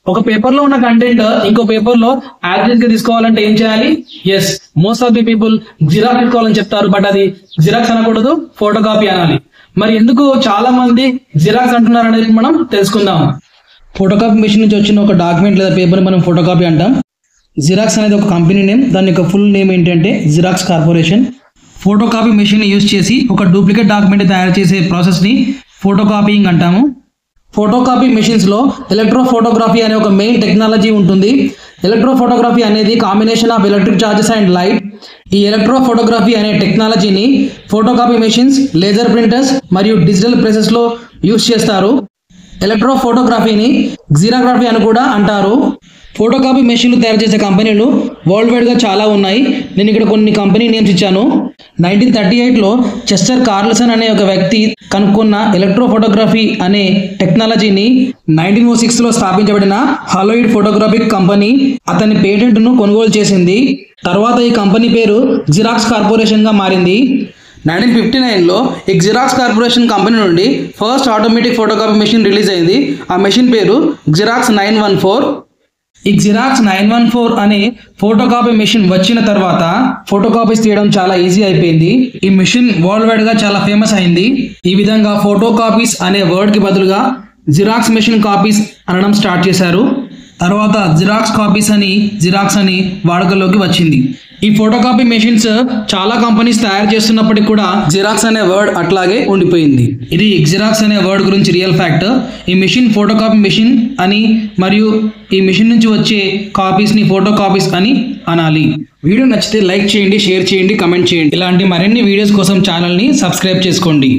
ఒక పేపర్ లో ఉన్న కంటెంట్ ఇంకో పేపర్ లో యావరేజ్ గా తీసుకోవాలంటే ఏం చేయాలి? Yes, most of the people xerox తీసుకోవాలని చెప్తారు, బట్ అది జిరాక్స్ అనకూడదు, ఫోటో కాపీ అనాలి. మరి ఎందుకు చాలా మంది జిరాక్స్ అంటున్నారు అనేది మనం తెలుసుకుందాం. ఫోటోకాపీ మెషిన్ నుంచి వచ్చిన ఒక డాక్యుమెంట్ లేదా పేపర్ మనం ఫోటోకాపీ అంటాం. జిరాక్స్ అనేది ఒక కంపెనీ నేమ్, దాని యొక్క ఫుల్ నేమ్ ఏంటంటే xerox corporation. Photocopy machine use చేసి ఒక డూప్లికేట్ డాక్యుమెంట్ తయారు చేసే ప్రాసెస్ని ఫోటోకాపీయింగ్ అంటాము. ఫోటోకాపీ మెషిన్స్లో ఎలక్ట్రోఫోటోగ్రఫీ అనే ఒక మెయిన్ టెక్నాలజీ ఉంటుంది. ఎలక్ట్రోఫోటోగ్రఫీ అనేది combination of electric charges and light. ఈ ఎలక్ట్రోఫోటోగ్రఫీ అనే టెక్నాలజీని ఫోటోకాపీ మెషిన్స్, లేజర్ ప్రింటర్స్ మరియు డిజిటల్ ప్రెసెస్లో యూజ్ చేస్తారు. ఎలక్ట్రోఫోటోగ్రఫీని జిరాగ్రఫీ అని కూడా అంటారు. ఫోటోకాపీ మెషిన్లు తయారు చేసే కంపెనీలు వరల్డ్ వైడ్గా చాలా ఉన్నాయి. నేను ఇక్కడ కొన్ని కంపెనీ నేమ్స్ ఇచ్చాను. 1938లో చెస్టర్ కార్ల్సన్ అనే ఒక వ్యక్తి కనుక్కున్న ఎలక్ట్రోఫోటోగ్రఫీ అనే టెక్నాలజీని 1906లో స్థాపించబడిన హాలోయిడ్ ఫోటోగ్రాఫిక్ కంపెనీ అతని పేటెంట్ను కొనుగోలు చేసింది. తర్వాత ఈ కంపెనీ పేరు జిరాక్స్ కార్పొరేషన్గా మారింది. 1959లో ఈ జిరాక్స్ కార్పొరేషన్ కంపెనీ నుండి first automatic photocopy machine release అయింది. ఆ మెషిన్ పేరు జిరాక్స్ 914. ఈ జిరాక్స్ 914 అనే ఫోటోకాపీ మెషిన్ వచ్చిన తర్వాత ఫోటోకాపీస్ తీయడం చాలా ఈజీ అయిపోయింది. ఈ మెషిన్ వరల్డ్ వైడ్ గా చాలా ఫేమస్ అయింది. ఈ విధంగా ఫోటోకాపీస్ అనే వర్డ్ కి బదులుగా జిరాక్స్ మెషిన్ కాపీస్ అనడం స్టార్ట్ చేశారు. తర్వాత జిరాక్స్ కాపీస్ అని జిరాక్స్ అని వాడుకలోకి వచ్చింది. ఈ ఫోటోకాపీ మెషిన్స్ చాలా కంపెనీస్ తయారు చేస్తున్నప్పటికీ కూడా జిరాక్స్ అనే వర్డ్ అట్లాగే ఉండిపోయింది. ఇది జిరాక్స్ అనే వర్డ్ గురించి రియల్ ఫ్యాక్ట్. ఈ మెషిన్ ఫోటోకాపీ మెషిన్ అని మరియు ఈ మెషిన్ నుంచి వచ్చే కాపీస్ ని ఫోటో కాపీస్ అని అనాలి. వీడియో నచ్చితే లైక్ చేయండి, షేర్ చేయండి, కమెంట్ చేయండి. ఇలాంటి మరిన్ని వీడియోస్ కోసం ఛానల్ ని సబ్స్క్రైబ్ చేసుకోండి.